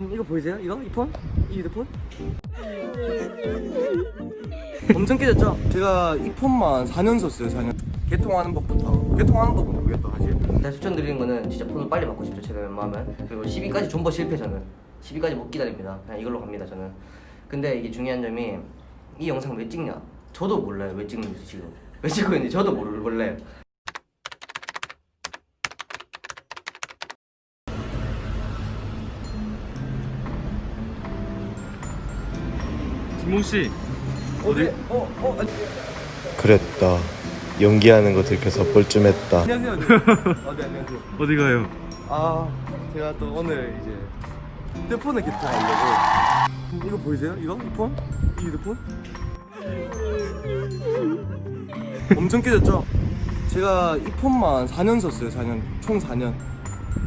이거 보이세요? 이거? 이 폰? 이 휴대폰? 엄청 깨졌죠? 제가 이 폰만 4년 썼어요. 4년. 개통하는 법부터. 개통하는 법은 모르겠다 사실. 제가 추천드리는 거는 진짜 폰을 빨리 바꾸고 싶죠. 제가 웬만하면. 그리고 12까지 존버 실패. 저는 12까지 못 기다립니다. 그냥 이걸로 갑니다 저는. 근데 이게 중요한 점이 이 영상 왜 찍냐? 저도 몰라요 왜 찍는지. 지금 왜 찍고 있는지 저도 몰라요. 진몽씨 어디? 그랬다. 연기하는 거 들켜서 뻘쭘했다. 안녕하세요. 네 안녕하세요. 어디 가요? 아 제가 또 오늘 이제 휴대폰을 개통하려고. 이거 보이세요? 이거? 이 폰? 이 휴대폰? 엄청 깨졌죠? 제가 이 폰만 4년 썼어요. 4년. 총 4년.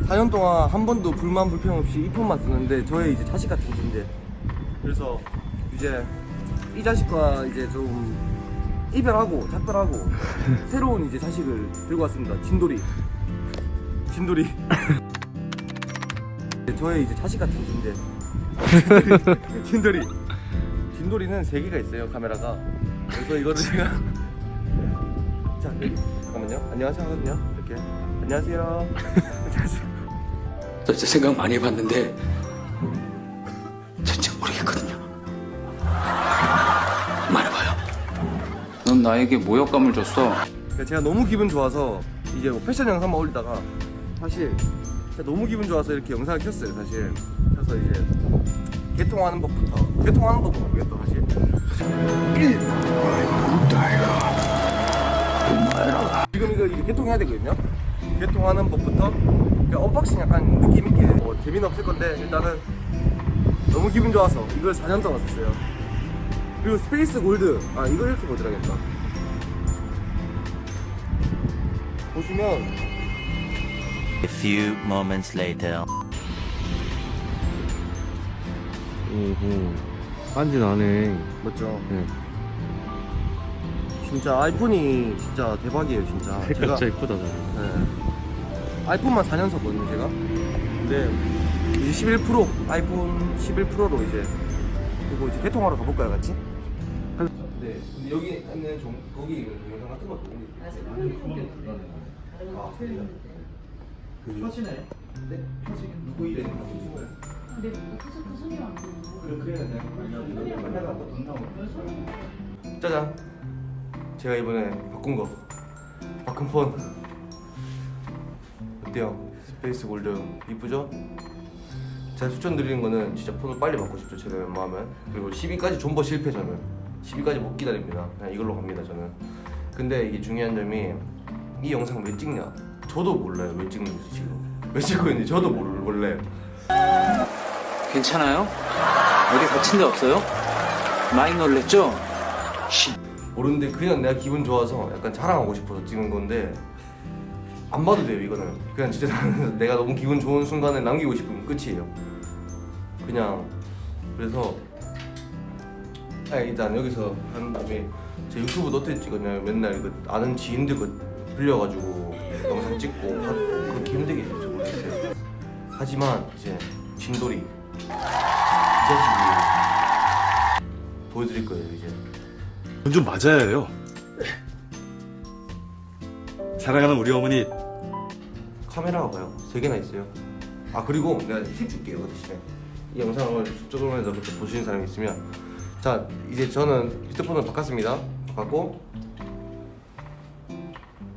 4년 동안 한 번도 불만 불평 없이 이 폰만 쓰는데 저의 이제 자식 같은 존재. 그래서 이제 이 자식과 이제 좀 이별하고 작별하고 새로운 이제 자식을 들고 왔습니다. 진돌이. 저의 이제 자식 같은 존재. 진돌이는 3개가 있어요 카메라가. 그래서 이거를 제가 자 여기 잠깐만요. 안녕하세요 하거든요. 이렇게 안녕하세요. 안녕하세요. 저 진짜 생각 많이 해봤는데 진짜 모르겠거든요. 말해봐요. 넌 나에게 모욕감을 줬어. 그러니까 제가 너무 기분 좋아서 이제 뭐 패션 영상만 올리다가 사실 제가 너무 기분 좋아서 이렇게 영상을 켰어요 사실. 그래서 이제 개통하는 법부터. 개통하는 법은 모르겠다 사실. 지금 이거 이제 개통해야 되거든요. 개통하는 법부터. 그러니까 언박싱 약간 느낌 있게 뭐 재미는 없을 건데 일단은 너무 기분 좋아서 이걸 4년 동안 썼어요. 그리고 스페이스 골드. 아 이걸 이렇게 보더라겠다. 보시면 A few moments later. 반지 나네. 맞죠? 네. 진짜 아이폰이 진짜 대박이에요 진짜. 색깔 진짜 이쁘다 저거. 네. 아이폰만 4년 썼거든요 제가. 근데 이제 11 프로, 아이폰 11 프로로 이제 그리고 이제 개통하러 가볼까요 같이? 네. 근데 여기 있는 거기 있는 동영상 같은 것도 있어요. 그 켜지나요? 네? 켜지긴 누구 일에 가지고 거예요? 네, 그 손이랑 안 되는 그래야 되나요? 짜잔! 제가 이번에 바꾼 폰 어때요? 스페이스 골드 이쁘죠? 제가 추천드리는 거는 진짜 폰을 빨리 바꾸고 싶죠 제가 웬만하면. 그리고 12까지 존버 실패. 저는 12까지 못 기다립니다. 그냥 이걸로 갑니다 저는. 근데 이게 중요한 점이 이 영상 왜 찍냐? 저도 몰라요 왜 찍는지. 지금 왜 찍고 있는지 저도 몰라요. 괜찮아요? 어디 다친 데 없어요? 많이 놀랬죠? 모르는데 그냥 내가 기분 좋아서 약간 자랑하고 싶어서 찍은 건데 안 봐도 돼요 이거는. 그냥 진짜 나는 내가 너무 기분 좋은 순간을 남기고 싶으면 끝이에요 그냥. 그래서 일단 여기서 한 다음에 제 유튜브도 어떻게 찍었냐면 맨날 그 아는 지인들 거 빌려가지고 영상 찍고 하고 그렇게 힘들게 했죠 모르겠어요. 하지만 이제 진돌이 이 자식이 보여드릴 거예요 이제. 좀 맞아야 해요. 사랑하는 우리 어머니. 카메라가 봐요 3개나 있어요. 아 그리고 내가 팁 줄게요 그 대신에. 이 영상을 접속하면서 그렇게 보시는 사람이 있으면 자 이제 저는 휴대폰을 바꿨습니다. 바꿨고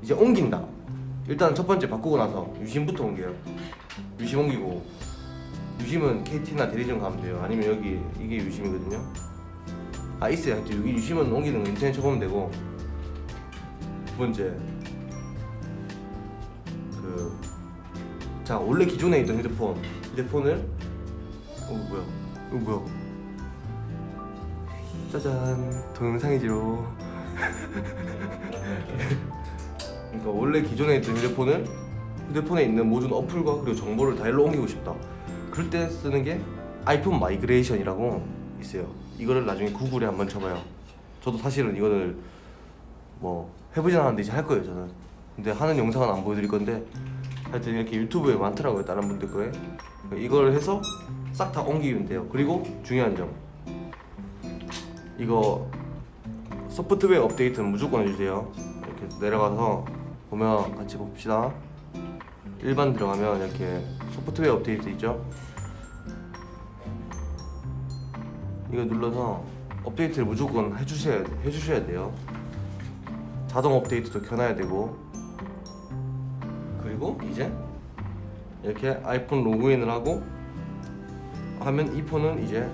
이제 옮긴다. 일단 첫 번째 바꾸고 나서 유심부터 옮겨요. 유심 옮기고 유심은 KT나 대리점 가면 돼요. 아니면 여기 이게 유심이거든요. 아 있어요. 하여튼 여기 유심은 옮기는 거 인터넷 쳐보면 되고. 두 번째 자 원래 기존에 있던 휴대폰을 뭐야 이거 뭐야 짜잔 동영상이지로. 그러니까 원래 기존에 있던 휴대폰에 있는 모든 어플과 그리고 정보를 다 일로 옮기고 싶다. 그럴 때 쓰는 게 아이폰 마이그레이션이라고 있어요. 이거를 나중에 구글에 한번 쳐봐요. 저도 사실은 이거를 뭐 해보진 않았는데 이제 할 거예요 저는. 근데 하는 영상은 안 보여드릴 건데 하여튼 이렇게 유튜브에 많더라고요 다른 분들 거에. 이걸 해서 싹 다 옮기면 돼요. 그리고 중요한 점, 이거 소프트웨어 업데이트는 무조건 해주세요. 이렇게 내려가서 보면 같이 봅시다. 일반 들어가면 이렇게 소프트웨어 업데이트 있죠? 이거 눌러서 업데이트를 무조건 해주셔야 돼요. 자동 업데이트도 켜놔야 되고, 그리고 이제 이렇게 아이폰 로그인을 하고 하면 이 폰은 이제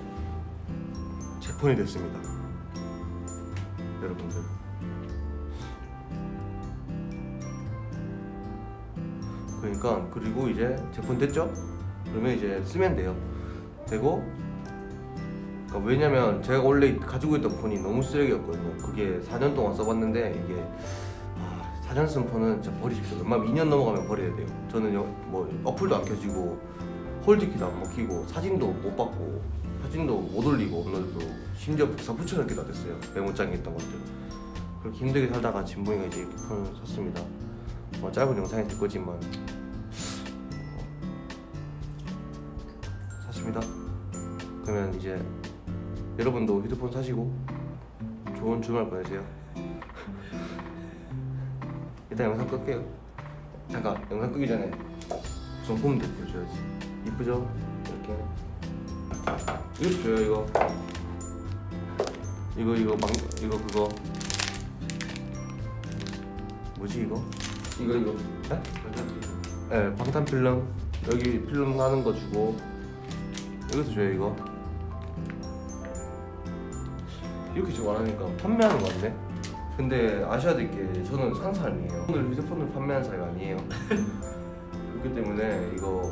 제 폰이 됐습니다. 여러분들, 그러니까 그리고 이제 제 폰 됐죠? 그러면 이제 쓰면 돼요. 되고, 그러니까 왜냐면 제가 원래 가지고 있던 폰이 너무 쓰레기였거든요. 그게 4년 동안 써봤는데 이게 4년 쓴 폰은 진짜 버리십시오. 웬만하면 2년 넘어가면 버려야 돼요. 저는 뭐 어플도 안 켜지고 홀드키도 안 먹히고 사진도 못 받고 사진도 못 올리고 업로드도 심지어 복사 붙여넣기 다 됐어요. 메모장에 있던 것들. 그렇게 힘들게 살다가 진봉이가 이제 이렇게 폰을 샀습니다. 짧은 영상이 될 거지만 샀습니다. 그러면 이제 여러분도 휴대폰 사시고 좋은 주말 보내세요. 일단 영상 끌게요. 잠깐, 영상 끄기 전에 구성품도 보여줘야지. 이쁘죠? 이렇게 이것도 줘요. 이거 그거 뭐지 이거? 이거 네? 방탄 필름. 여기 필름 하는 거 주고, 이것도 줘요. 이거 이렇게 지금 말하니까 판매하는 거 같네. 근데 아셔야 될 게 저는 산 사람이에요. 오늘 휴대폰을 판매하는 사람이 아니에요. 그렇기 때문에 이거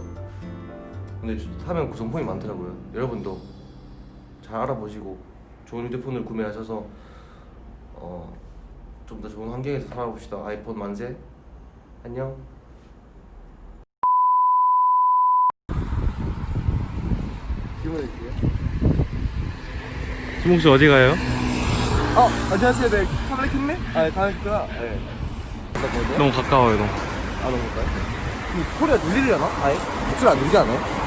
근데 사면 구성품이 많더라고요. 여러분도 잘 알아보시고 좋은 휴대폰을 구매하셔서 좀 더 좋은 환경에서 살아봅시다. 아이폰 만세. 안녕. 수몽씨 어디 가요? 안녕하세요. 네, 카메라 켰네? 카메라 켰구나. 네. 너무 가까워요, 너무. 안 오볼까요? 이 소리가 들리려나? 아예? 목소리 안 들리지 않아요?